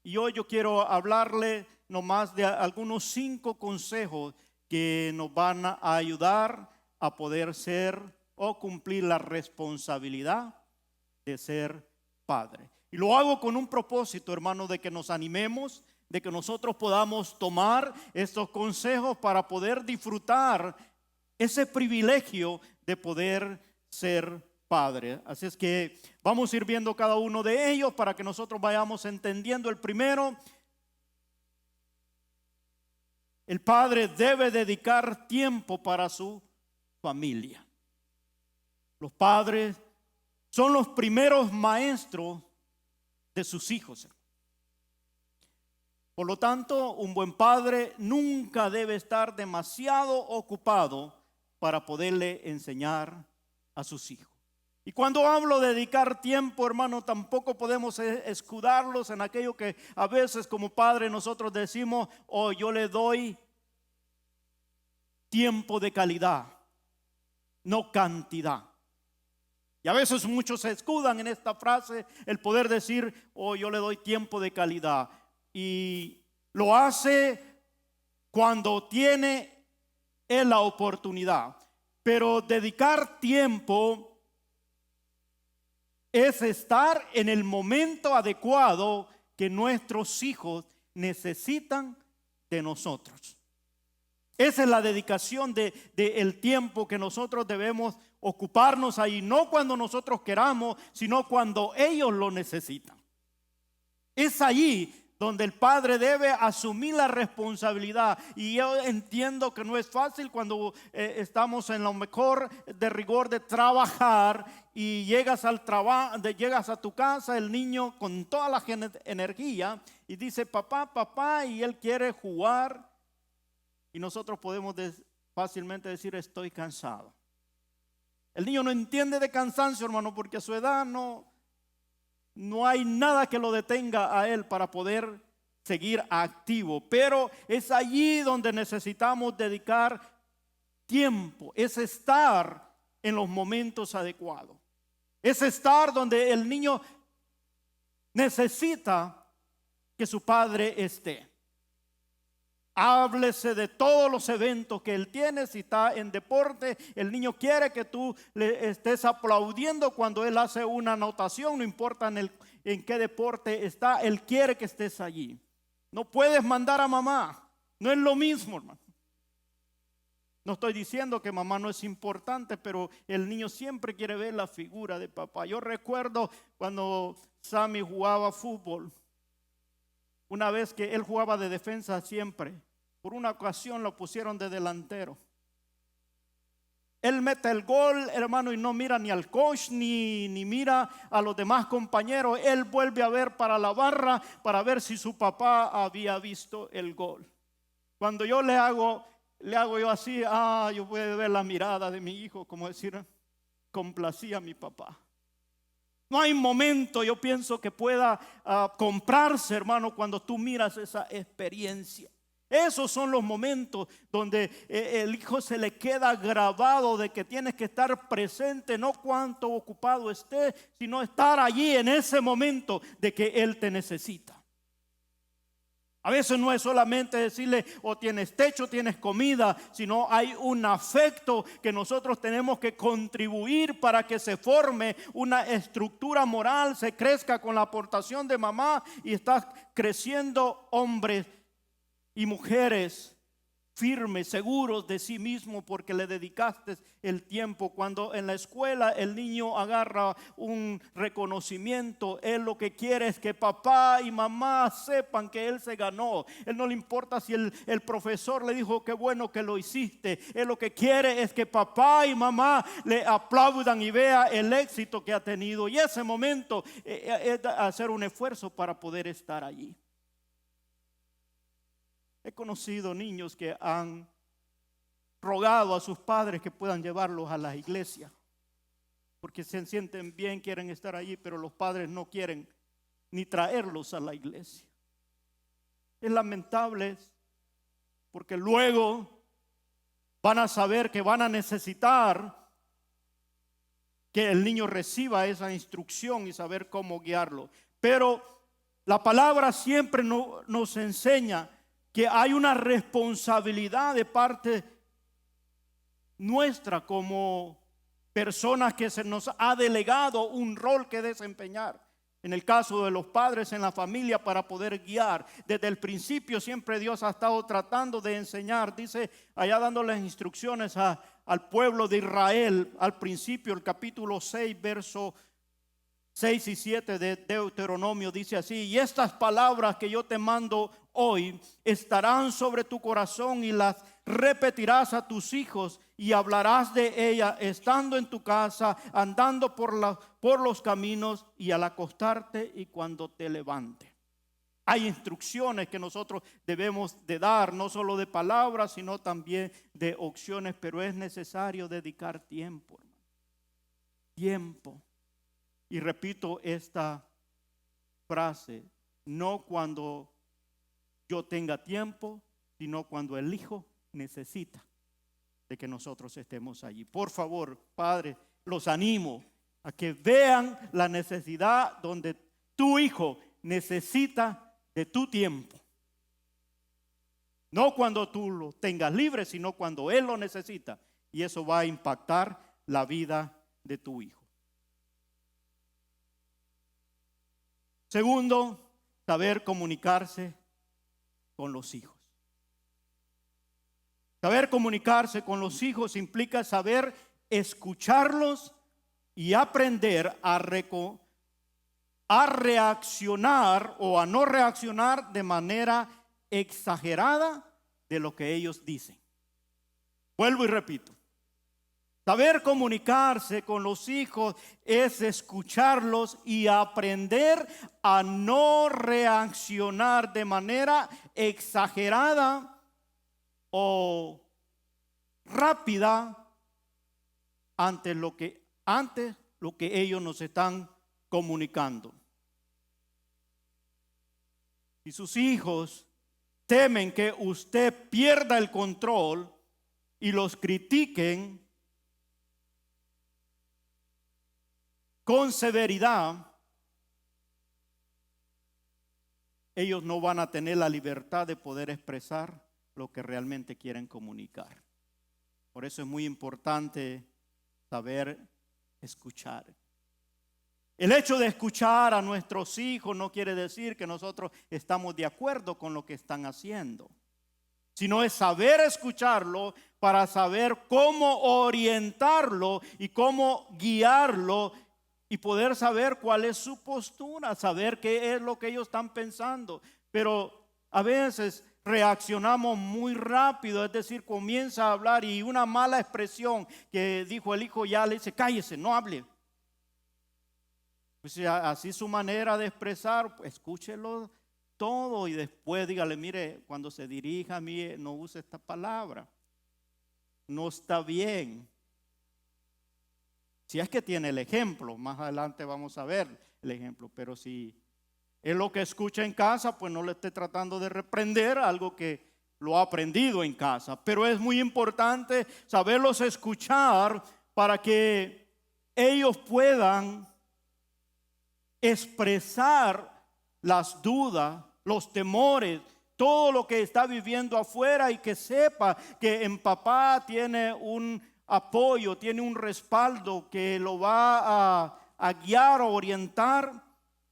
Y hoy yo quiero hablarle nomás de algunos 5 consejos que nos van a ayudar a poder ser o cumplir la responsabilidad de ser padre. Y lo hago con un propósito, hermano, de que nos animemos, de que nosotros podamos tomar estos consejos para poder disfrutar ese privilegio de poder ser padre. Así es que vamos a ir viendo cada uno de ellos para que nosotros vayamos entendiendo. El primero, el padre debe dedicar tiempo para su familia. Los padres son los primeros maestros de sus hijos. Por lo tanto, un buen padre nunca debe estar demasiado ocupado para poderle enseñar a sus hijos. Y cuando hablo de dedicar tiempo, hermano, tampoco podemos escudarlos en aquello que a veces como padre nosotros decimos: oh, yo le doy tiempo de calidad, no cantidad. Y a veces muchos se escudan en esta frase, el poder decir: oh, yo le doy tiempo de calidad. Y lo hace cuando tiene él la oportunidad. Pero dedicar tiempo es estar en el momento adecuado que nuestros hijos necesitan de nosotros. Esa es la dedicación del tiempo que nosotros debemos ocuparnos ahí, no cuando nosotros queramos, sino cuando ellos lo necesitan. Es allí donde el padre debe asumir la responsabilidad. Y yo entiendo que no es fácil cuando estamos en lo mejor de rigor de trabajar y llegas al trabajo, llegas a tu casa, el niño con toda la energía y dice: papá, papá, y él quiere jugar. Y nosotros podemos fácilmente decir: estoy cansado. El niño no entiende de cansancio, hermano, porque a su edad no hay nada que lo detenga a él para poder seguir activo. Pero es allí donde necesitamos dedicar tiempo. Es estar en los momentos adecuados. Es estar donde el niño necesita que su padre esté. Háblese de todos los eventos que él tiene. Si está en deporte, el niño quiere que tú le estés aplaudiendo cuando él hace una anotación. No importa en qué deporte está, él quiere que estés allí. No puedes mandar a mamá. No es lo mismo, hermano. No estoy diciendo que mamá no es importante, pero el niño siempre quiere ver la figura de papá. Yo recuerdo cuando Sammy jugaba fútbol. Una vez que él jugaba de defensa siempre. Por una ocasión lo pusieron de delantero. Él mete el gol, hermano, y no mira ni al coach ni mira a los demás compañeros. Él vuelve a ver para la barra para ver si su papá había visto el gol. Cuando yo le hago yo así: yo puedo ver la mirada de mi hijo, como decir, complací a mi papá. No hay momento, yo pienso, que pueda comprarse, hermano, cuando tú miras esa experiencia. Esos son los momentos donde el hijo se le queda grabado de que tienes que estar presente, no cuánto ocupado esté, sino estar allí en ese momento de que él te necesita. A veces no es solamente decirle: o tienes techo, tienes comida, sino hay un afecto que nosotros tenemos que contribuir para que se forme una estructura moral, se crezca con la aportación de mamá y estás creciendo hombres y mujeres firmes, seguros de sí mismo, porque le dedicaste el tiempo. Cuando en la escuela el niño agarra un reconocimiento, él lo que quiere es que papá y mamá sepan que él se ganó. Él no le importa si el profesor le dijo: qué bueno que lo hiciste. Él lo que quiere es que papá y mamá le aplaudan y vea el éxito que ha tenido. Y ese momento es hacer un esfuerzo para poder estar allí. He conocido niños que han rogado a sus padres que puedan llevarlos a la iglesia, porque se sienten bien, quieren estar allí, pero los padres no quieren ni traerlos a la iglesia. Es lamentable, porque luego van a saber que van a necesitar que el niño reciba esa instrucción y saber cómo guiarlo. Pero La palabra siempre nos enseña que hay una responsabilidad de parte nuestra como personas que se nos ha delegado un rol que desempeñar. En el caso de los padres en la familia, para poder guiar. Desde el principio siempre Dios ha estado tratando de enseñar. Dice allá dando las instrucciones al pueblo de Israel. Al principio el capítulo 6 verso 6 y 7 de Deuteronomio dice así: y estas palabras que yo te mando hoy estarán sobre tu corazón y las repetirás a tus hijos y hablarás de ella estando en tu casa, andando por los caminos y al acostarte y cuando te levantes. Hay instrucciones que nosotros debemos de dar, no solo de palabras, sino también de opciones, pero es necesario dedicar tiempo, hermano. Tiempo. Y repito esta frase: no cuando yo tenga tiempo, sino cuando el Hijo necesita de que nosotros estemos allí. Por favor, Padre, los animo a que vean la necesidad donde tu hijo necesita de tu tiempo. No cuando tú lo tengas libre, sino cuando él lo necesita. Y eso va a impactar la vida de tu hijo. Segundo, saber comunicarse con los hijos. Saber comunicarse con los hijos implica saber escucharlos y aprender a reaccionar o a no reaccionar de manera exagerada de lo que ellos dicen. Vuelvo y repito. Saber comunicarse con los hijos es escucharlos y aprender a no reaccionar de manera exagerada o rápida ante lo que ellos nos están comunicando. Si sus hijos temen que usted pierda el control y los critiquen con severidad, ellos no van a tener la libertad de poder expresar lo que realmente quieren comunicar. Por eso es muy importante saber escuchar. El hecho de escuchar a nuestros hijos no quiere decir que nosotros estamos de acuerdo con lo que están haciendo, sino es saber escucharlo para saber cómo orientarlo y cómo guiarlo y poder saber cuál es su postura, saber qué es lo que ellos están pensando. Pero a veces reaccionamos muy rápido, es decir, comienza a hablar y una mala expresión que dijo el hijo ya le dice: cállese, no hable. Pues así su manera de expresar, pues escúchelo todo y después dígale: mire, cuando se dirija a mí no use esta palabra, no está bien. Si es que tiene el ejemplo, más adelante vamos a ver el ejemplo, pero si es lo que escucha en casa, pues no le esté tratando de reprender algo que lo ha aprendido en casa. Pero es muy importante saberlos escuchar para que ellos puedan expresar las dudas, los temores, todo lo que está viviendo afuera, y que sepa que en papá tiene un apoyo, tiene un respaldo que lo va a guiar, a orientar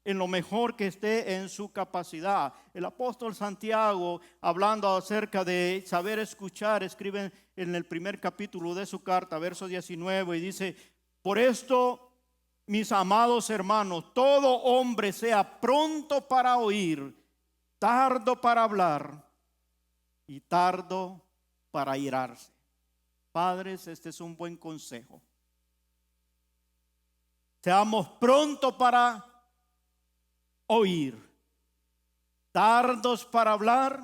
en lo mejor que esté en su capacidad. El apóstol Santiago, hablando acerca de saber escuchar, escribe en el primer capítulo de su carta, verso 19, y dice: por esto, mis amados hermanos, todo hombre sea pronto para oír, tardo para hablar y tardo para irarse. Padres, este es un buen consejo. Seamos prontos para oír, tardos para hablar,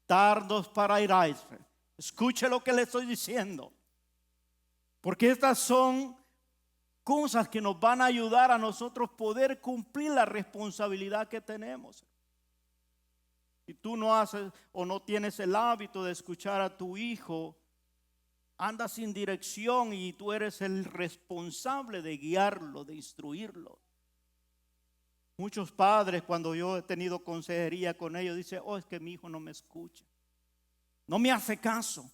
tardos para irarse. Escuche lo que le estoy diciendo, porque estas son cosas que nos van a ayudar a nosotros poder cumplir la responsabilidad que tenemos. Si tú no haces o no tienes el hábito de escuchar a tu hijo, anda sin dirección y tú eres el responsable de guiarlo, de instruirlo. Muchos padres, cuando yo he tenido consejería con ellos, dicen, oh, es que mi hijo no me escucha, no me hace caso.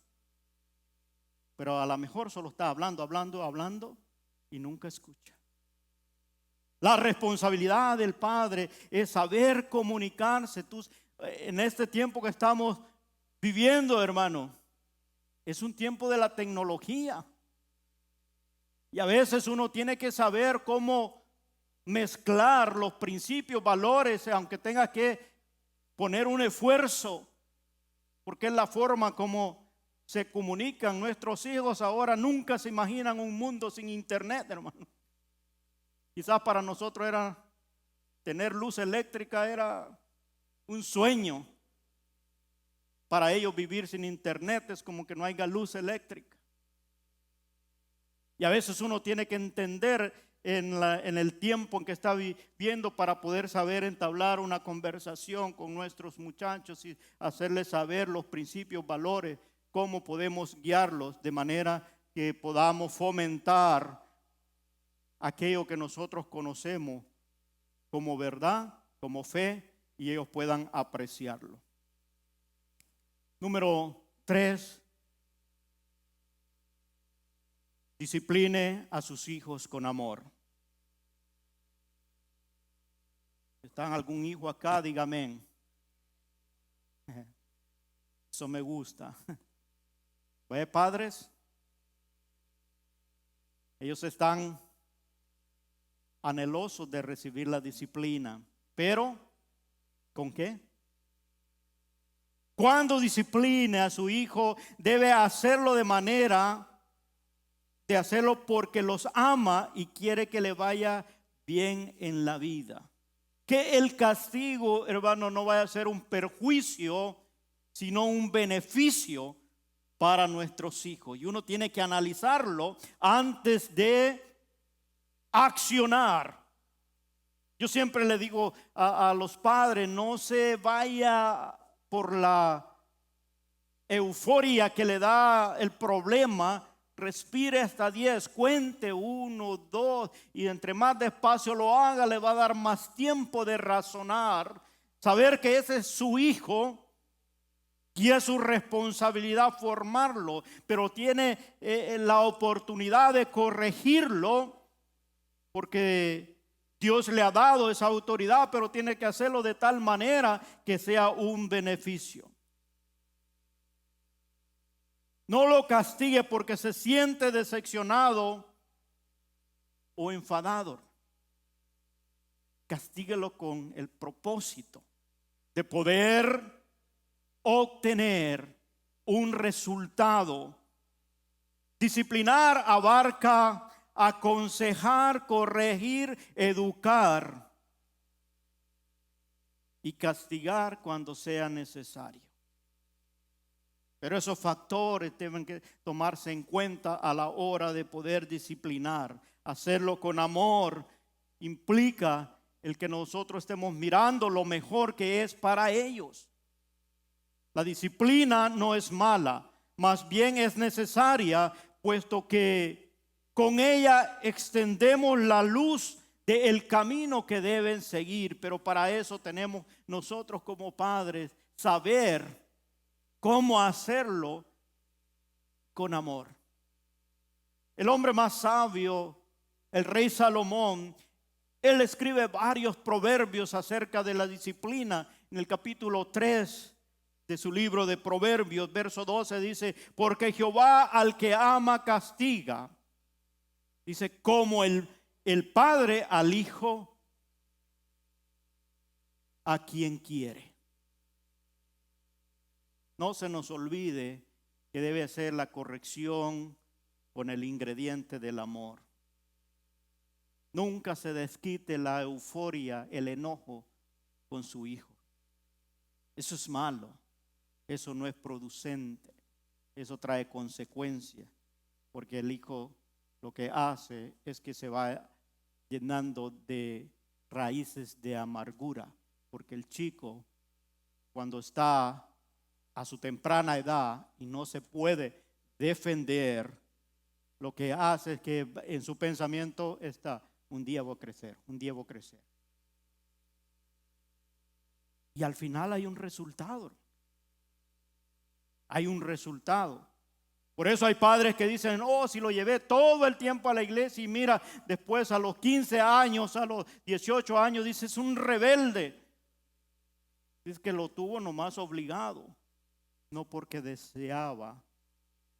Pero a lo mejor solo está hablando y nunca escucha. La responsabilidad del padre es saber comunicarse. En este tiempo que estamos viviendo, hermano, es un tiempo de la tecnología. Y a veces uno tiene que saber cómo mezclar los principios, valores, aunque tenga que poner un esfuerzo, porque es la forma como se comunican nuestros hijos ahora. Nunca se imaginan un mundo sin internet, hermano. Quizás para nosotros era tener luz eléctrica, era un sueño. Para ellos vivir sin internet es como que no haya luz eléctrica. Y a veces uno tiene que entender en el tiempo en que está viviendo para poder saber entablar una conversación con nuestros muchachos y hacerles saber los principios, valores, cómo podemos guiarlos de manera que podamos fomentar aquello que nosotros conocemos como verdad, como fe, y ellos puedan apreciarlo. Número 3. Discipline a sus hijos con amor. ¿Está algún hijo acá? Dígame. Eso me gusta. ¿Ve, padres? Ellos están anhelosos de recibir la disciplina. Pero, ¿con qué? Cuando discipline a su hijo, debe hacerlo de manera de hacerlo porque los ama y quiere que le vaya bien en la vida. Que el castigo, hermano, no vaya a ser un perjuicio, sino un beneficio para nuestros hijos. Y uno tiene que analizarlo antes de accionar. Yo siempre le digo a los padres, no se vaya por la euforia que le da el problema. Respire hasta 10, cuente 1, 2, y entre más despacio lo haga, le va a dar más tiempo de razonar, saber que ese es su hijo y es su responsabilidad formarlo, pero tiene la oportunidad de corregirlo, porque Dios le ha dado esa autoridad, pero tiene que hacerlo de tal manera que sea un beneficio. No lo castigue porque se siente decepcionado o enfadado. Castíguelo con el propósito de poder obtener un resultado. Disciplinar abarca aconsejar, corregir, educar y castigar cuando sea necesario. Pero esos factores deben que tomarse en cuenta a la hora de poder disciplinar. Hacerlo con amor implica el que nosotros estemos mirando lo mejor que es para ellos. La disciplina no es mala, más bien es necesaria, puesto que con ella extendemos la luz del camino que deben seguir. Pero para eso tenemos nosotros como padres saber cómo hacerlo con amor. El hombre más sabio, el rey Salomón, él escribe varios proverbios acerca de la disciplina. En el capítulo 3 de su libro de Proverbios, verso 12 dice: porque Jehová al que ama castiga. Dice, como el padre al hijo a quien quiere. No se nos olvide que debe ser la corrección con el ingrediente del amor. Nunca se desquite la euforia, el enojo con su hijo. Eso es malo, eso no es producente, eso trae consecuencias, porque el hijo lo que hace es que se va llenando de raíces de amargura, porque el chico cuando está a su temprana edad y no se puede defender, lo que hace es que en su pensamiento está: un día voy a crecer, un día voy a crecer. Y al final hay un resultado. Hay un resultado. Por eso hay padres que dicen, oh, si lo llevé todo el tiempo a la iglesia y mira, después a los 15 años, a los 18 años, dice, es un rebelde. Es que lo tuvo nomás obligado, no porque deseaba,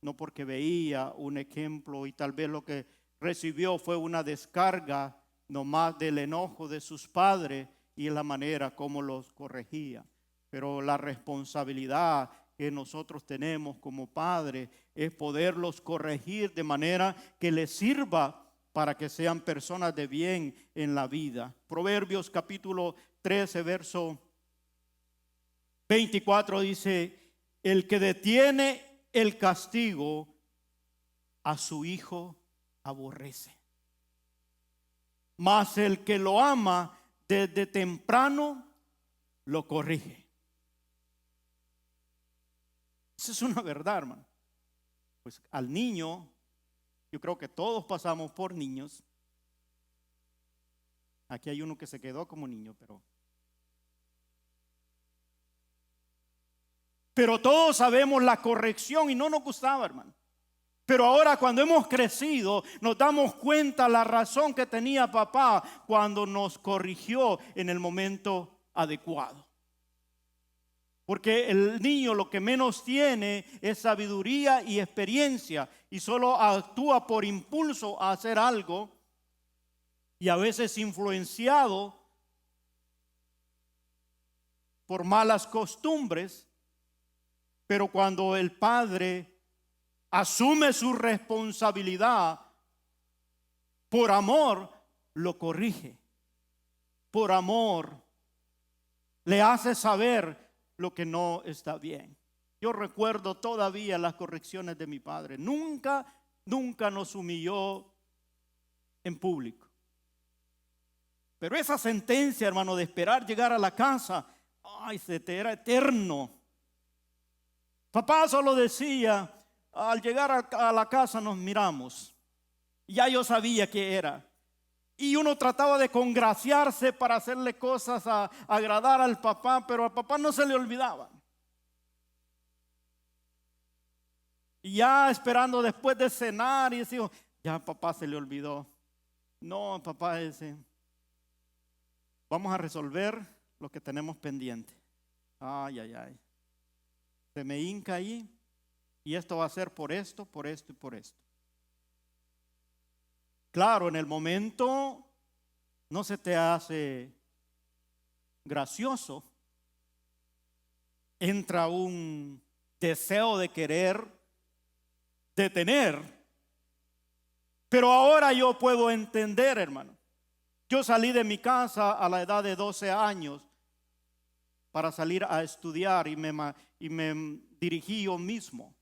no porque veía un ejemplo y tal vez lo que recibió fue una descarga nomás del enojo de sus padres y la manera como los corregía. Pero la responsabilidad que nosotros tenemos como padres es poderlos corregir de manera que les sirva para que sean personas de bien en la vida. Proverbios capítulo 13, verso 24 dice, el que detiene el castigo a su hijo aborrece, mas el que lo ama desde temprano lo corrige. Esa es una verdad, hermano. Pues al niño, yo creo que todos pasamos por niños. Aquí hay uno que se quedó como niño, pero todos sabemos la corrección y no nos gustaba, hermano. Pero ahora cuando hemos crecido nos damos cuenta la razón que tenía papá cuando nos corrigió en el momento adecuado. Porque el niño lo que menos tiene es sabiduría y experiencia y solo actúa por impulso a hacer algo y a veces influenciado por malas costumbres. Pero cuando el padre asume su responsabilidad, por amor lo corrige, por amor le hace saber lo que no está bien. Yo recuerdo todavía las correcciones de mi padre. Nunca nos humilló en público. Pero esa sentencia, hermano, de esperar llegar a la casa, ay, se te era eterno. Papá solo decía, al llegar a la casa nos miramos. Ya yo sabía qué era. Y uno trataba de congraciarse para hacerle cosas a agradar al papá, pero al papá no se le olvidaba. Y ya esperando después de cenar y decía, ya papá se le olvidó. No, papá, vamos a resolver lo que tenemos pendiente. Ay, ay, ay. Se me hinca ahí y esto va a ser por esto y por esto. Claro, en el momento no se te hace gracioso. Entra un deseo de querer detener. Pero ahora yo puedo entender, hermano. Yo salí de mi casa a la edad de 12 años para salir a estudiar y me dirigí yo mismo.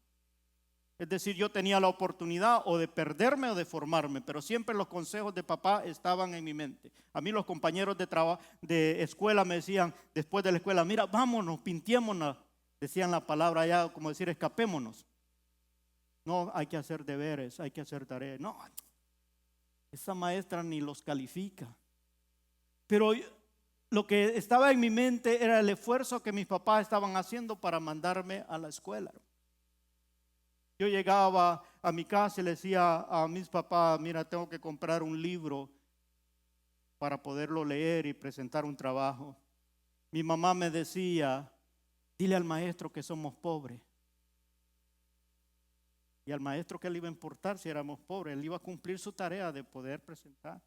Es decir, yo tenía la oportunidad o de perderme o de formarme, pero siempre los consejos de papá estaban en mi mente. A mí los compañeros de escuela me decían, después de la escuela, mira, vámonos, pintémonos. Decían la palabra allá, como decir, escapémonos. No, hay que hacer deberes, hay que hacer tareas. No, esa maestra ni los califica. Pero lo que estaba en mi mente era el esfuerzo que mis papás estaban haciendo para mandarme a la escuela. Yo llegaba a mi casa y le decía a mis papás, mira, tengo que comprar un libro para poderlo leer y presentar un trabajo. Mi mamá me decía, dile al maestro que somos pobres. Y al maestro, ¿qué le iba a importar si éramos pobres? Él iba a cumplir su tarea de poder presentar.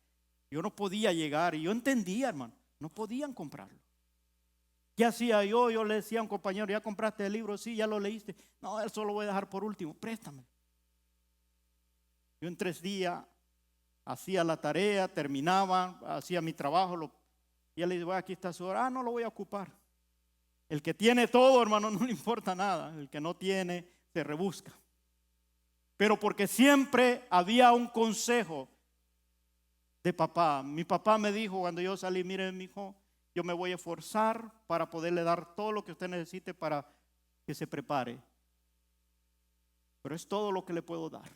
Yo no podía llegar y yo entendía, hermano, no podían comprarlo. ¿Qué hacía yo? Yo le decía a un compañero, ¿ya compraste el libro? Sí, ya lo leíste. No, eso lo voy a dejar por último, préstame. Yo en 3 días hacía la tarea, terminaba, hacía mi trabajo. Y él le dice, bueno, aquí está su hora. Ah, no lo voy a ocupar. El que tiene todo, hermano, no le importa nada. El que no tiene, se rebusca. Pero porque siempre había un consejo de papá. Mi papá me dijo cuando yo salí, mire, mi hijo, yo me voy a esforzar para poderle dar todo lo que usted necesite para que se prepare. Pero es todo lo que le puedo dar.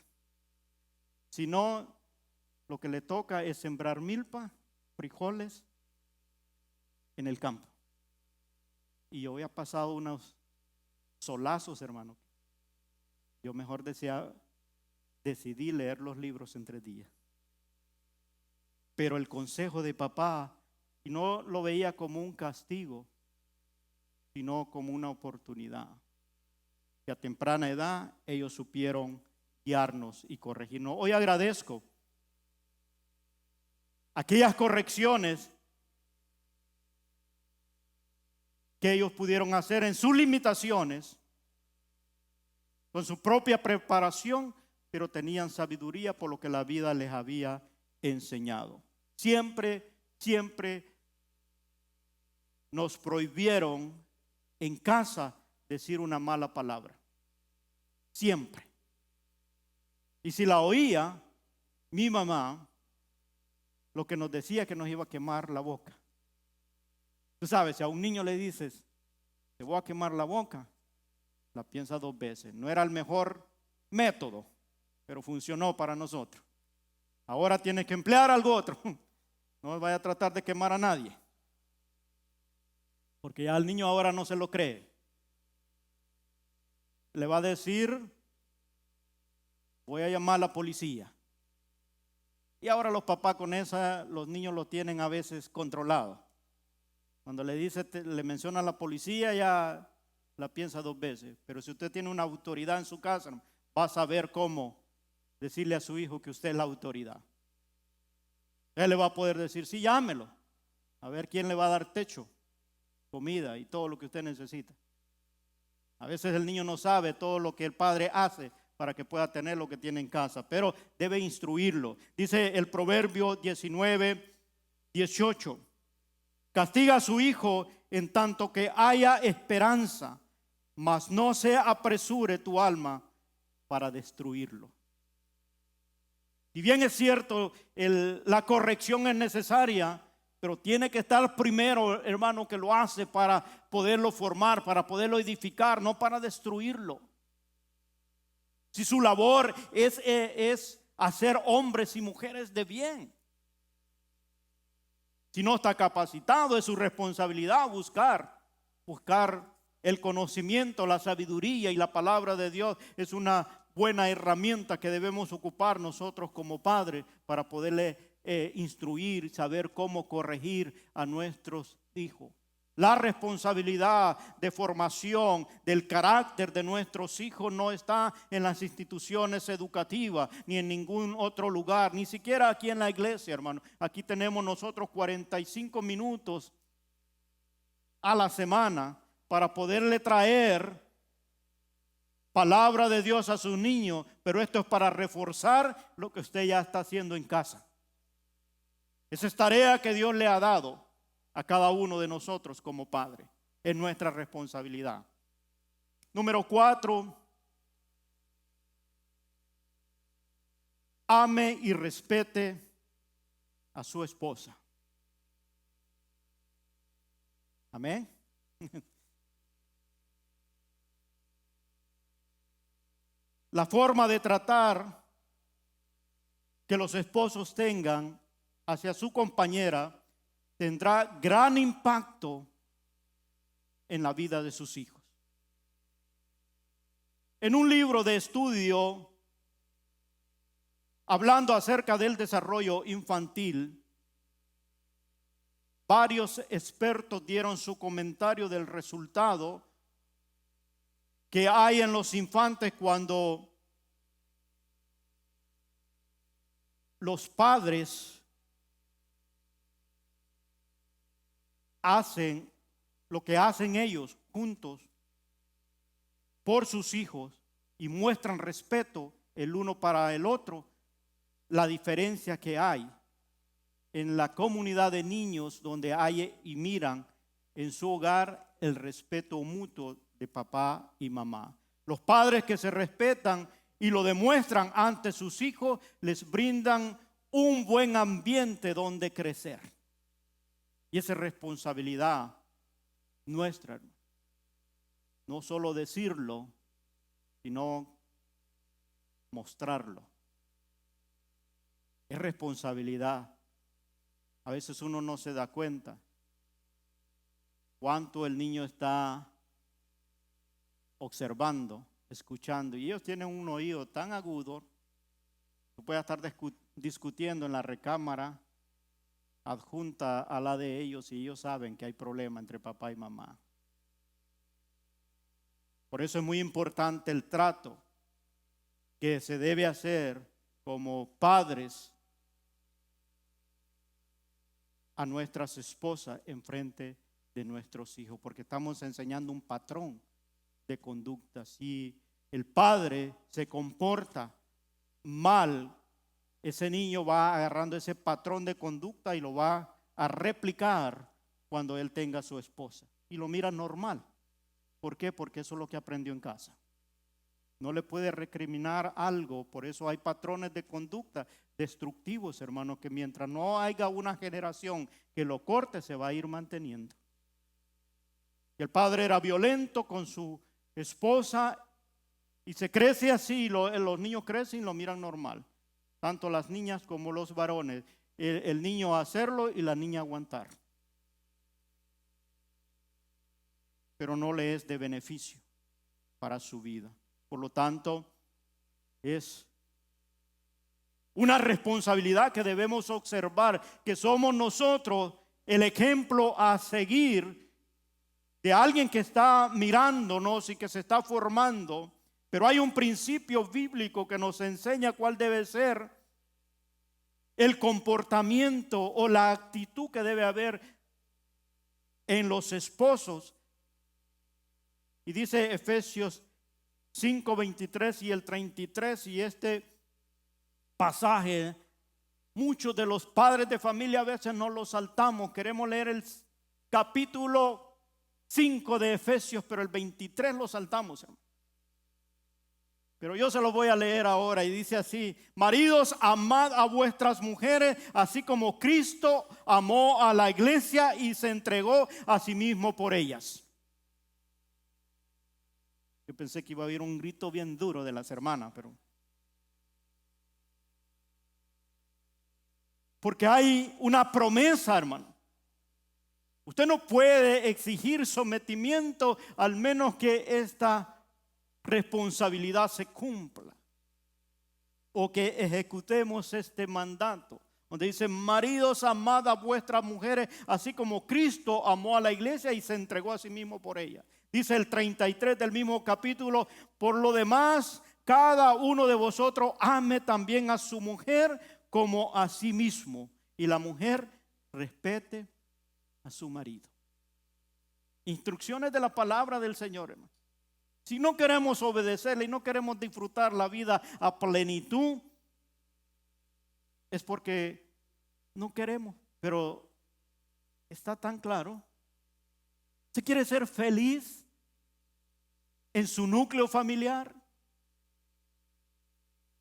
Si no, lo que le toca es sembrar milpa, frijoles en el campo. y yo había pasado unos solazos, hermano. Yo mejor decidí leer los libros en 3 días. Pero el consejo de papá, y no lo veía como un castigo, sino como una oportunidad. Que a temprana edad ellos supieron guiarnos y corregirnos. Hoy agradezco aquellas correcciones que ellos pudieron hacer en sus limitaciones, con su propia preparación, pero tenían sabiduría por lo que la vida les había enseñado. Siempre nos prohibieron en casa decir una mala palabra. Siempre. Y si la oía mi mamá, lo que nos decía que nos iba a quemar la boca. Tú sabes, si a un niño le dices, te voy a quemar la boca, la piensa 2 veces. No era el mejor método, pero funcionó para nosotros. Ahora tienes que emplear algo otro. No vaya a tratar de quemar a nadie. Porque ya el niño ahora no se lo cree. Le va a decir, voy a llamar a la policía. Y ahora los papás con esa, los niños lo tienen a veces controlado. Cuando le dice, le menciona a la policía, ya la piensa 2 veces. Pero si usted tiene una autoridad en su casa, va a saber cómo decirle a su hijo que usted es la autoridad. Él le va a poder decir, sí, llámelo. A ver quién le va a dar techo, comida y todo lo que usted necesita. A veces el niño no sabe todo lo que el padre hace para que pueda tener lo que tiene en casa, pero debe instruirlo. Dice el Proverbio 19:18. Castiga a su hijo en tanto que haya esperanza, mas no se apresure tu alma para destruirlo. Si bien es cierto, la corrección es necesaria, pero tiene que estar primero, hermano, que lo hace para poderlo formar, para poderlo edificar, no para destruirlo. Si su labor es hacer hombres y mujeres de bien, si no está capacitado, es su responsabilidad buscar el conocimiento, la sabiduría, y la palabra de Dios es una buena herramienta que debemos ocupar nosotros como padres para poderle instruir, saber cómo corregir a nuestros hijos. La responsabilidad de formación del carácter de nuestros hijos no está en las instituciones educativas ni en ningún otro lugar, ni siquiera aquí en la iglesia, hermano. Aquí tenemos nosotros 45 minutos a la semana para poderle traer palabra de Dios a sus niños, pero esto es para reforzar lo que usted ya está haciendo en casa. Esa es tarea que Dios le ha dado a cada uno de nosotros como padre. Es nuestra responsabilidad. Número 4, ame y respete a su esposa. Amén. La forma de tratar que los esposos tengan hacia su compañera tendrá gran impacto en la vida de sus hijos. En un libro de estudio hablando acerca del desarrollo infantil, varios expertos dieron su comentario del resultado que hay en los infantes cuando los padres hacen lo que hacen ellos juntos por sus hijos y muestran respeto el uno para el otro. La diferencia que hay en la comunidad de niños donde hay y miran en su hogar el respeto mutuo de papá y mamá. Los padres que se respetan y lo demuestran ante sus hijos les brindan un buen ambiente donde crecer. Y esa es responsabilidad nuestra, hermano. No solo decirlo, sino mostrarlo. Es responsabilidad. A veces uno no se da cuenta. cuánto el niño está observando, escuchando. Y ellos tienen un oído tan agudo, tú puedes estar discutiendo en la recámara adjunta a la de ellos y ellos saben que hay problema entre papá y mamá. Por eso es muy importante el trato que se debe hacer como padres a nuestras esposas en frente de nuestros hijos, porque estamos enseñando un patrón de conducta. Si el padre se comporta mal, ese niño va agarrando ese patrón de conducta y lo va a replicar cuando él tenga a su esposa. Y lo mira normal. ¿Por qué? Porque eso es lo que aprendió en casa. No le puede recriminar algo, por eso hay patrones de conducta destructivos, hermanos, que mientras no haya una generación que lo corte, se va a ir manteniendo. Y el padre era violento con su esposa y se crece así, los niños crecen y lo miran normal. Tanto las niñas como los varones, el niño hacerlo y la niña aguantar. Pero no le es de beneficio para su vida. Por lo tanto, es una responsabilidad que debemos observar, que somos nosotros el ejemplo a seguir de alguien que está mirándonos y que se está formando. Pero hay un principio bíblico que nos enseña cuál debe ser el comportamiento o la actitud que debe haber en los esposos. Y dice Efesios 5:23 y el 33, y este pasaje, muchos de los padres de familia a veces no lo saltamos. Queremos leer el capítulo 5 de Efesios, pero el 23 lo saltamos, hermano. Pero yo se lo voy a leer ahora y dice así: maridos, amad a vuestras mujeres, así como Cristo amó a la iglesia y se entregó a sí mismo por ellas. Yo pensé que iba a haber un grito bien duro de las hermanas, pero porque hay una promesa, hermano. Usted no puede exigir sometimiento al menos que esta responsabilidad se cumpla o que ejecutemos este mandato, donde dice: maridos, amad a vuestras mujeres, así como Cristo amó a la iglesia y se entregó a sí mismo por ella. Dice el 33 del mismo capítulo: por lo demás, cada uno de vosotros ame también a su mujer como a sí mismo, y la mujer respete a su marido. Instrucciones de la palabra del Señor, hermano. Si no queremos obedecerle y no queremos disfrutar la vida a plenitud, es porque no queremos. Pero está tan claro. ¿Usted quiere ser feliz en su núcleo familiar?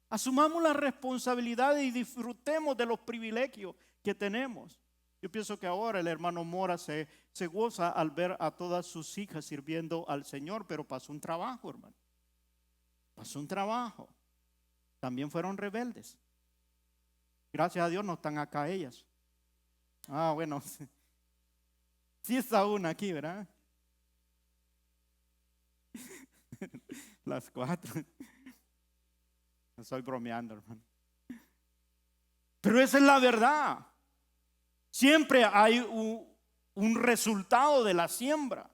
Asumamos la responsabilidad y disfrutemos de los privilegios que tenemos. Yo pienso que ahora el hermano Mora se goza al ver a todas sus hijas sirviendo al Señor, pero pasó un trabajo, hermano. Pasó un trabajo. También fueron rebeldes. Gracias a Dios no están acá ellas. Ah, bueno. Sí está una aquí, ¿verdad? Las 4. No estoy bromeando, hermano. Pero esa es la verdad. Siempre hay un resultado de la siembra.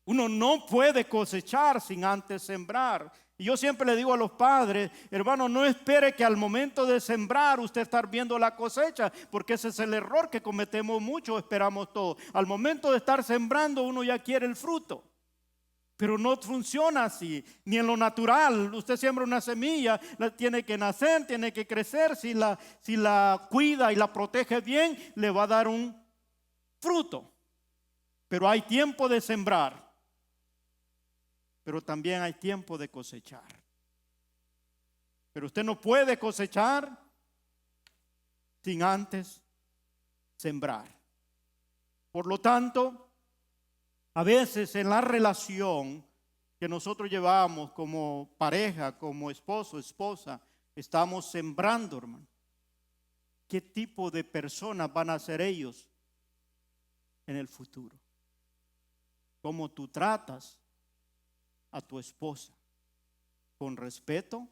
Uno no puede cosechar sin antes sembrar. Y yo siempre le digo a los padres: hermano, no espere que al momento de sembrar usted estar viendo la cosecha, porque ese es el error que cometemos mucho, esperamos todo. Al momento de estar sembrando uno ya quiere el fruto. Pero no funciona así, ni en lo natural. Usted siembra una semilla, tiene que nacer, tiene que crecer. Si la cuida y la protege bien, le va a dar un fruto. Pero hay tiempo de sembrar, pero también hay tiempo de cosechar. Pero usted no puede cosechar sin antes sembrar. Por lo tanto, a veces en la relación que nosotros llevamos como pareja, como esposo, esposa, estamos sembrando, hermano. ¿Qué tipo de personas van a ser ellos en el futuro? cómo tú tratas a tu esposa, con respeto,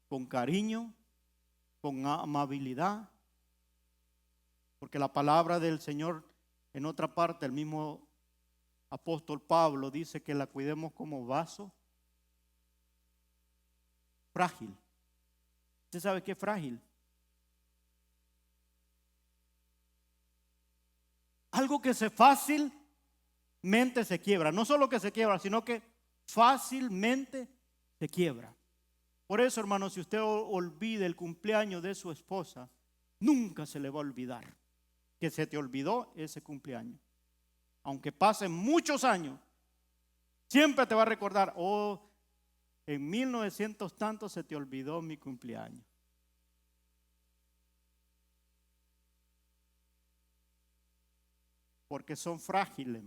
con cariño, con amabilidad, porque la palabra del Señor en otra parte, el mismo apóstol Pablo dice que la cuidemos como vaso frágil. ¿Usted sabe qué es frágil? Algo que fácilmente se quiebra. No solo que se quiebra, sino que fácilmente se quiebra. Por eso, hermano, si usted olvida el cumpleaños de su esposa, nunca se le va a olvidar que se te olvidó ese cumpleaños. Aunque pasen muchos años, siempre te va a recordar, oh, en 1900 tanto se te olvidó mi cumpleaños. Porque son frágiles.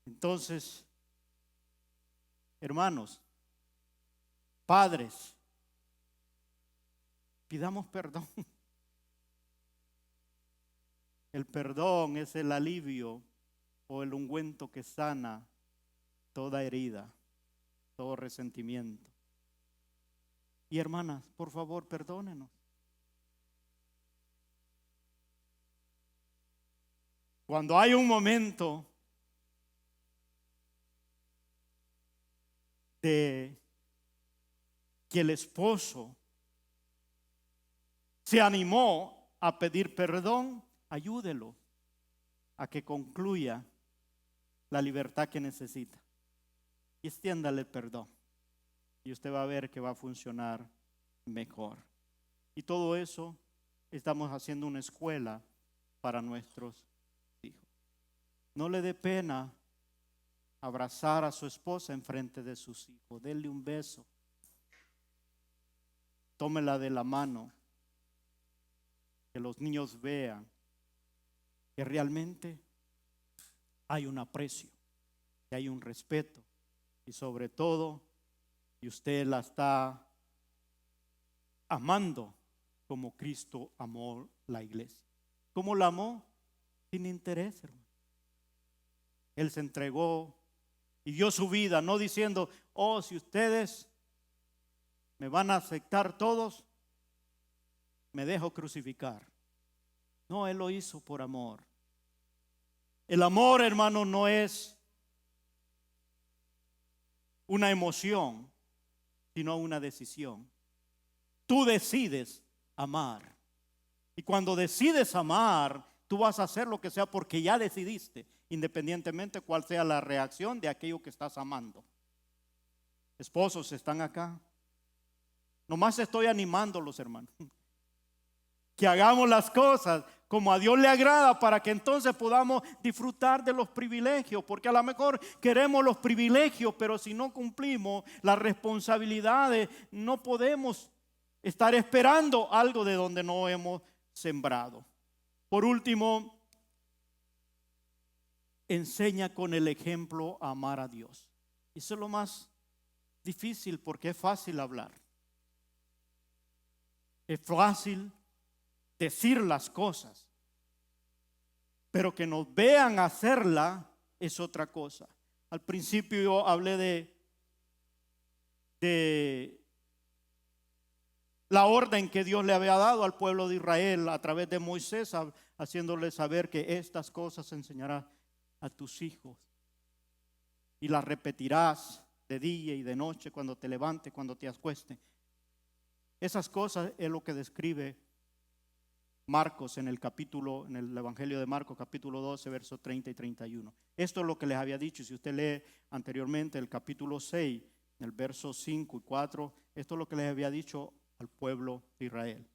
Entonces, hermanos, padres, pidamos perdón. El perdón es el alivio o el ungüento que sana toda herida, todo resentimiento. Y hermanas, por favor, perdónenos. Cuando hay un momento de que el esposo se animó a pedir perdón, ayúdelo a que concluya la libertad que necesita. Y extiéndale el perdón. Y usted va a ver que va a funcionar mejor. Y todo eso estamos haciendo una escuela para nuestros hijos. No le dé pena abrazar a su esposa en frente de sus hijos. Denle un beso. Tómela de la mano. Que los niños vean que realmente hay un aprecio, que hay un respeto y sobre todo que usted la está amando como Cristo amó la iglesia. ¿Cómo la amó? Sin interés, hermano. Él se entregó y dio su vida, no diciendo, oh, si ustedes me van a aceptar todos, me dejo crucificar. No, Él lo hizo por amor. El amor, hermano, no es una emoción, sino una decisión. Tú decides amar. Y cuando decides amar, tú vas a hacer lo que sea porque ya decidiste, independientemente cuál sea la reacción de aquello que estás amando. Esposos están acá. Nomás estoy animándolos, hermanos. Que hagamos las cosas como a Dios le agrada para que entonces podamos disfrutar de los privilegios, porque a lo mejor queremos los privilegios, pero si no cumplimos las responsabilidades, no podemos estar esperando algo de donde no hemos sembrado. Por último, enseña con el ejemplo a amar a Dios. Eso es lo más difícil porque es fácil hablar. Es fácil decir las cosas, pero que nos vean hacerla es otra cosa. Al principio yo hablé de la orden que Dios le había dado al pueblo de Israel a través de Moisés, haciéndole saber que estas cosas enseñarás a tus hijos y las repetirás de día y de noche, cuando te levantes, cuando te acuestes. Esas cosas es lo que describe Marcos en el Evangelio de Marcos, capítulo 12, versos 30 y 31. Esto es lo que les había dicho. Si usted lee anteriormente el capítulo 6, el verso 5 y 4, esto es lo que les había dicho al pueblo de Israel.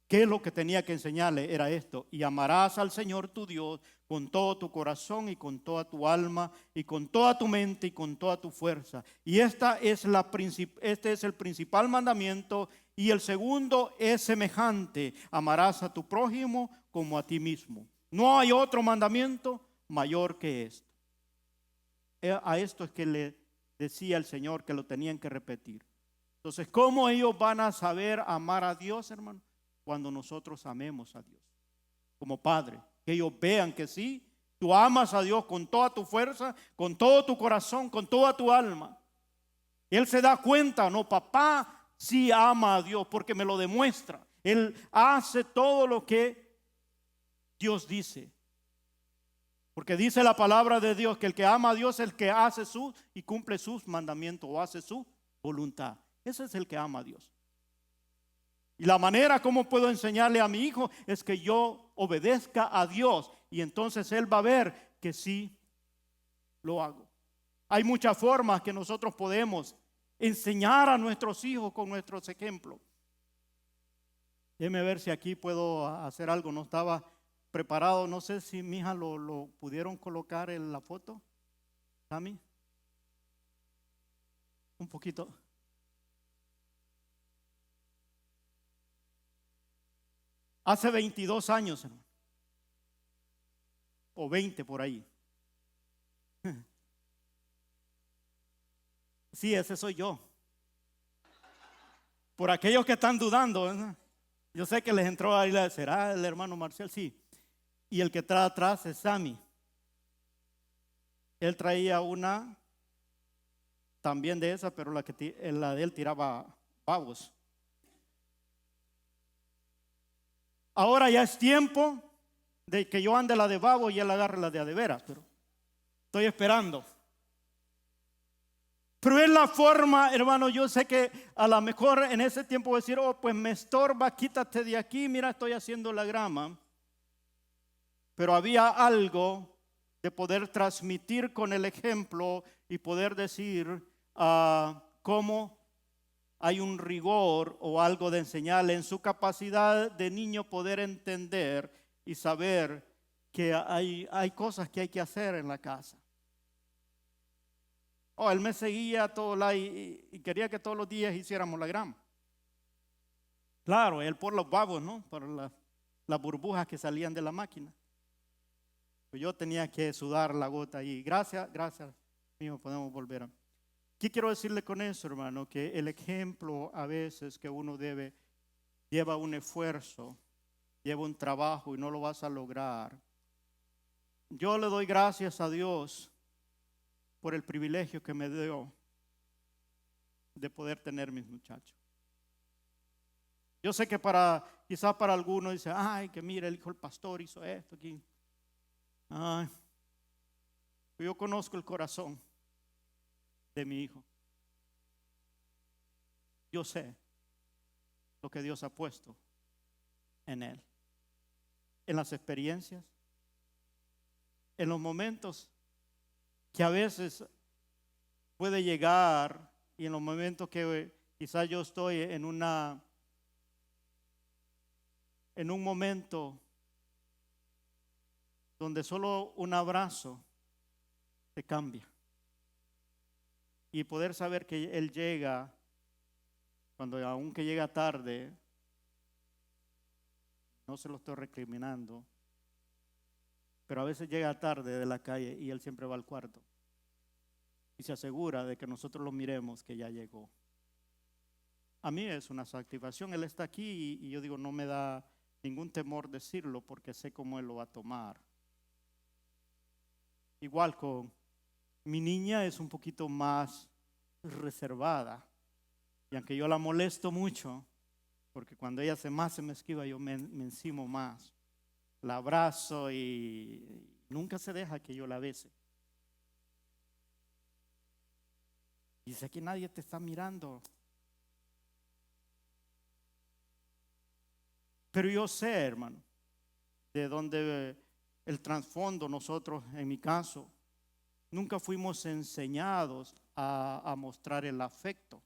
¿Qué es lo que tenía que enseñarle? Era esto: y amarás al Señor tu Dios con todo tu corazón y con toda tu alma y con toda tu mente y con toda tu fuerza. Y este es el principal mandamiento. Y el segundo es semejante: amarás a tu prójimo como a ti mismo. No hay otro mandamiento mayor que esto. A esto es que le decía el Señor que lo tenían que repetir. Entonces, ¿cómo ellos van a saber amar a Dios, hermano? Cuando nosotros amemos a Dios como Padre, que ellos vean que sí, Tú amas a Dios con toda tu fuerza, con todo tu corazón, con toda tu alma. Él se da cuenta, no, papá sí ama a Dios porque me lo demuestra. Él hace todo lo que Dios dice. Porque dice la palabra de Dios que el que ama a Dios es el que hace su y cumple sus mandamientos o hace su voluntad. Ese es el que ama a Dios. Y la manera como puedo enseñarle a mi hijo es que yo obedezca a Dios. Y entonces él va a ver que sí lo hago. Hay muchas formas que nosotros podemos enseñar a nuestros hijos con nuestros ejemplos. Déjeme ver si aquí puedo hacer algo. No estaba preparado. No sé si mi hija lo pudieron colocar en la foto. ¿Sammy? Un poquito. Hace 22 años, hermano. O 20 por ahí. Sí, ese soy yo. Por aquellos que están dudando, ¿verdad? Yo sé que les entró ahí, ¿será el hermano Marcial? Sí. Y el que trae atrás es Sammy. Él traía una también de esa, pero la de él tiraba pavos. Ahora ya es tiempo de que yo ande la de babo y él agarre la de adeveras, pero estoy esperando. Pero es la forma, hermano, yo sé que a lo mejor en ese tiempo voy a decir, oh, pues me estorba, quítate de aquí, mira, estoy haciendo la grama. Pero había algo de poder transmitir con el ejemplo y poder decir cómo hay un rigor o algo de enseñarle en su capacidad de niño poder entender y saber que hay cosas que hay que hacer en la casa. Oh, él me seguía todo y quería que todos los días hiciéramos la grama. Claro, él por los babos, ¿no? Por las burbujas que salían de la máquina. Yo tenía que sudar la gota ahí. Gracias, mío, podemos volver. ¿Qué quiero decirle con eso, hermano? Que el ejemplo a veces que uno lleva un esfuerzo, lleva un trabajo y no lo vas a lograr. Yo le doy gracias a Dios por el privilegio que me dio de poder tener mis muchachos. Yo sé que quizás para algunos dice, ay, que mire, el hijo del pastor hizo esto aquí. Ay, yo conozco el corazón de mi hijo. Yo sé lo que Dios ha puesto en él, en las experiencias, en los momentos que a veces puede llegar y en los momentos que quizás yo estoy en un momento donde solo un abrazo te cambia. Y poder saber que Él llega, cuando aunque llega tarde, no se lo estoy recriminando, pero a veces llega tarde de la calle y Él siempre va al cuarto y se asegura de que nosotros lo miremos que ya llegó. A mí es una satisfacción. Él está aquí y yo digo, no me da ningún temor decirlo porque sé cómo Él lo va a tomar. Igual con mi niña es un poquito más reservada. Y aunque yo la molesto mucho, porque cuando ella se me esquiva, yo me encimo más. La abrazo y nunca se deja que yo la bese. Y dice que nadie te está mirando. Pero yo sé, hermano, de donde el trasfondo nosotros, en mi caso, nunca fuimos enseñados a mostrar el afecto.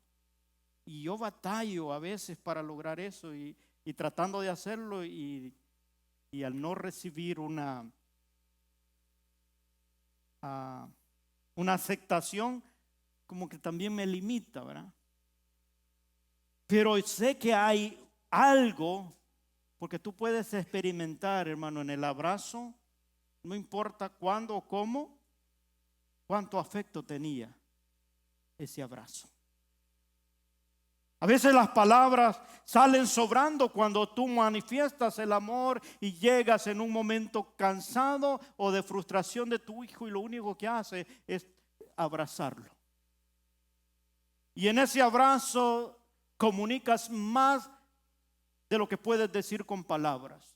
Y yo batallo a veces para lograr eso y tratando de hacerlo y al no recibir una aceptación, como que también me limita, ¿verdad? Pero sé que hay algo, porque tú puedes experimentar, hermano, en el abrazo, no importa cuándo o cómo, cuánto afecto tenía ese abrazo. A veces las palabras salen sobrando cuando tú manifiestas el amor y llegas en un momento cansado o de frustración de tu hijo y lo único que hace es abrazarlo. Y en ese abrazo comunicas más de lo que puedes decir con palabras.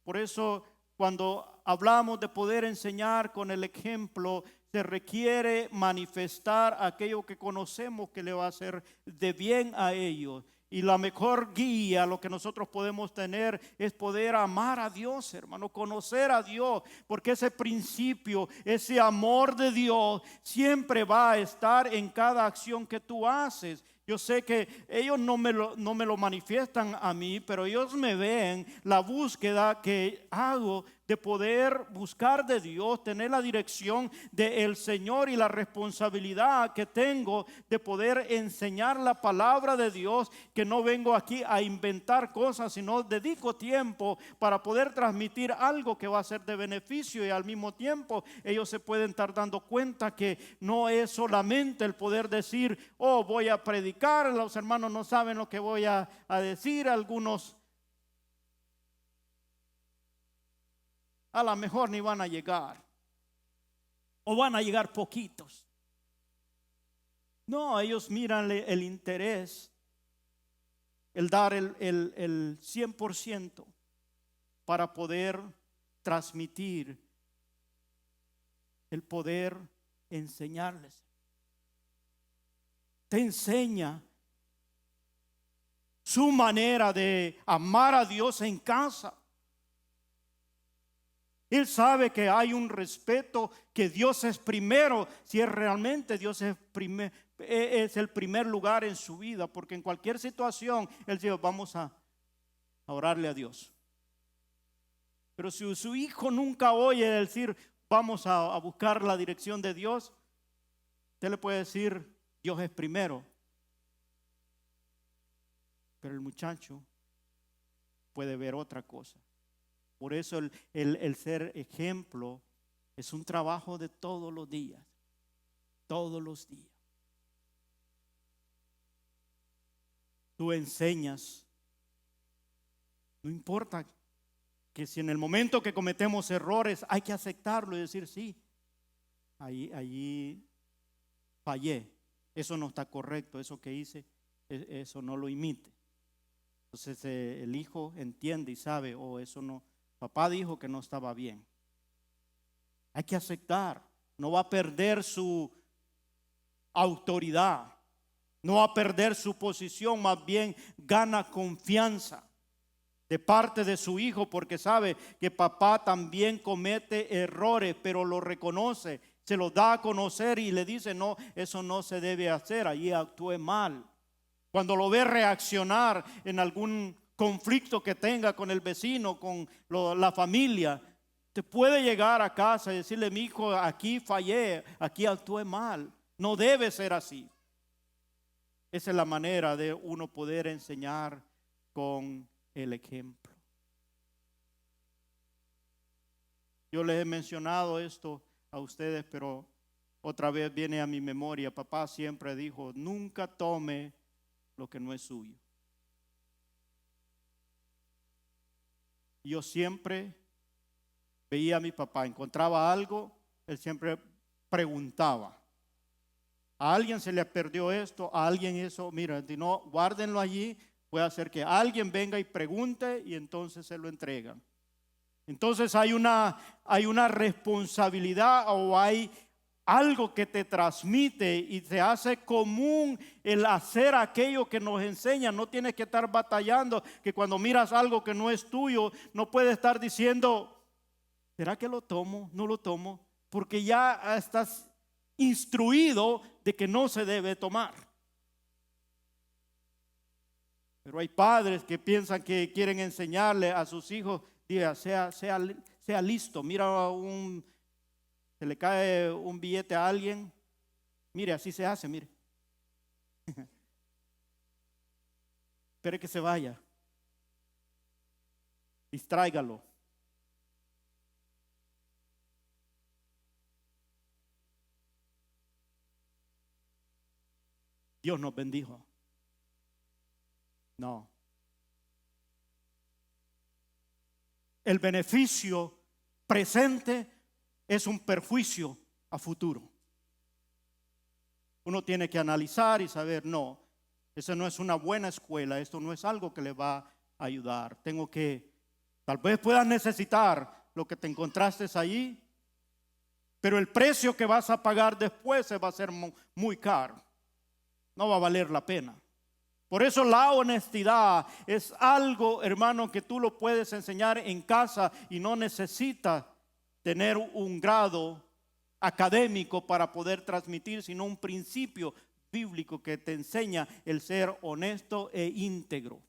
Por eso cuando hablamos de poder enseñar con el ejemplo, se requiere manifestar aquello que conocemos que le va a hacer de bien a ellos. Y la mejor guía, lo que nosotros podemos tener, es poder amar a Dios, hermano, conocer a Dios, porque ese principio, ese amor de Dios, siempre va a estar en cada acción que tú haces. Yo sé que ellos no me lo manifiestan a mí, pero ellos me ven la búsqueda que hago de poder buscar de Dios, tener la dirección del Señor y la responsabilidad que tengo de poder enseñar la palabra de Dios, que no vengo aquí a inventar cosas, sino dedico tiempo para poder transmitir algo que va a ser de beneficio, y al mismo tiempo ellos se pueden estar dando cuenta que no es solamente el poder decir, oh, voy a predicar. Los hermanos no saben lo que voy a decir. Algunos a lo mejor ni van a llegar, o van a llegar poquitos. No, ellos miran el interés, el dar el 100% para poder transmitir, el poder enseñarles. Te enseña su manera de amar a Dios en casa. Él sabe que hay un respeto, que Dios es primero, si es realmente Dios es el primer lugar en su vida, porque en cualquier situación Él dice, vamos a orarle a Dios. Pero si su hijo nunca oye decir, vamos a buscar la dirección de Dios, usted le puede decir, Dios es primero. Pero el muchacho puede ver otra cosa. Por eso el ser ejemplo es un trabajo de todos los días. Todos los días. Tú enseñas. No importa que si en el momento que cometemos errores hay que aceptarlo y decir, sí, allí fallé. Eso no está correcto, eso que hice, eso no lo imite. Entonces el hijo entiende y sabe, eso no, papá dijo que no estaba bien. Hay que aceptar, no va a perder su autoridad, no va a perder su posición, más bien gana confianza de parte de su hijo, porque sabe que papá también comete errores, pero lo reconoce, se lo da a conocer y le dice, no, eso no se debe hacer, allí actué mal. Cuando lo ve reaccionar en algún conflicto que tenga con el vecino, con la familia, te puede llegar a casa y decirle, mi hijo, aquí fallé, aquí actué mal. No debe ser así. Esa es la manera de uno poder enseñar con el ejemplo. Yo les he mencionado esto a ustedes, pero otra vez viene a mi memoria. Papá siempre dijo, nunca tome lo que no es suyo. Yo siempre veía a mi papá, encontraba algo, él siempre preguntaba. A alguien se le perdió esto, a alguien eso, mira, si no, guárdenlo allí, puede hacer que alguien venga y pregunte y entonces se lo entregan. Entonces hay una responsabilidad, o hay algo que te transmite y te hace común el hacer aquello que nos enseña. No tienes que estar batallando, que cuando miras algo que no es tuyo, no puedes estar diciendo, ¿será que lo tomo? No lo tomo, porque ya estás instruido de que no se debe tomar. Pero hay padres que piensan que quieren enseñarle a sus hijos, diga, sea listo, mira se le cae un billete a alguien, mire, así se hace, mire. Espere que se vaya. Distráigalo. Dios nos bendijo. No. El beneficio presente es un perjuicio a futuro. Uno tiene que analizar y saber, no, esa no es una buena escuela, esto no es algo que le va a ayudar. Tal vez puedas necesitar lo que te encontraste allí, pero el precio que vas a pagar después se va a hacer muy caro. No va a valer la pena. Por eso la honestidad es algo, hermano, que tú lo puedes enseñar en casa y no necesitas tener un grado académico para poder transmitir, sino un principio bíblico que te enseña el ser honesto e íntegro.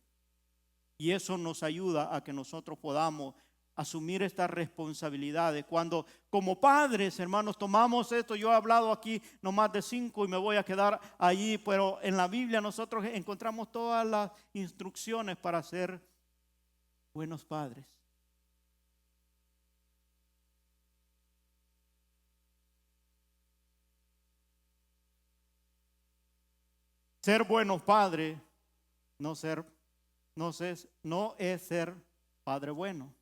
Y eso nos ayuda a que nosotros podamos asumir estas responsabilidades. Cuando como padres, hermanos, tomamos esto, yo he hablado aquí no más de 5 y me voy a quedar allí, pero en la Biblia nosotros encontramos todas las instrucciones para ser buenos padres. Ser buenos padres no es ser padre bueno.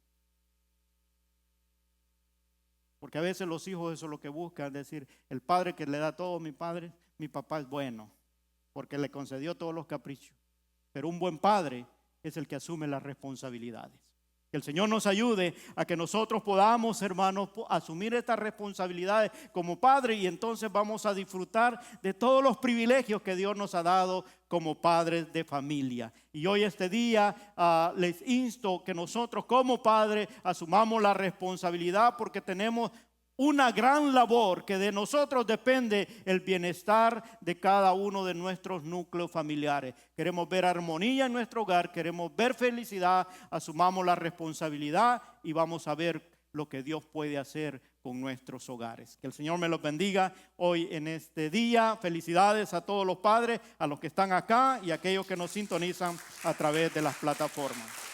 Porque a veces los hijos eso es lo que buscan, es decir, el padre que le da todo, mi papá es bueno, porque le concedió todos los caprichos. Pero un buen padre es el que asume las responsabilidades. Que el Señor nos ayude a que nosotros podamos, hermanos, asumir estas responsabilidades como padre, y entonces vamos a disfrutar de todos los privilegios que Dios nos ha dado como padres de familia. Y hoy este día les insto que nosotros como padres asumamos la responsabilidad, porque tenemos una gran labor, que de nosotros depende el bienestar de cada uno de nuestros núcleos familiares. Queremos ver armonía en nuestro hogar, queremos ver felicidad, asumamos la responsabilidad y vamos a ver lo que Dios puede hacer con nuestros hogares. Que el Señor me los bendiga hoy en este día. Felicidades a todos los padres, a los que están acá y a aquellos que nos sintonizan a través de las plataformas.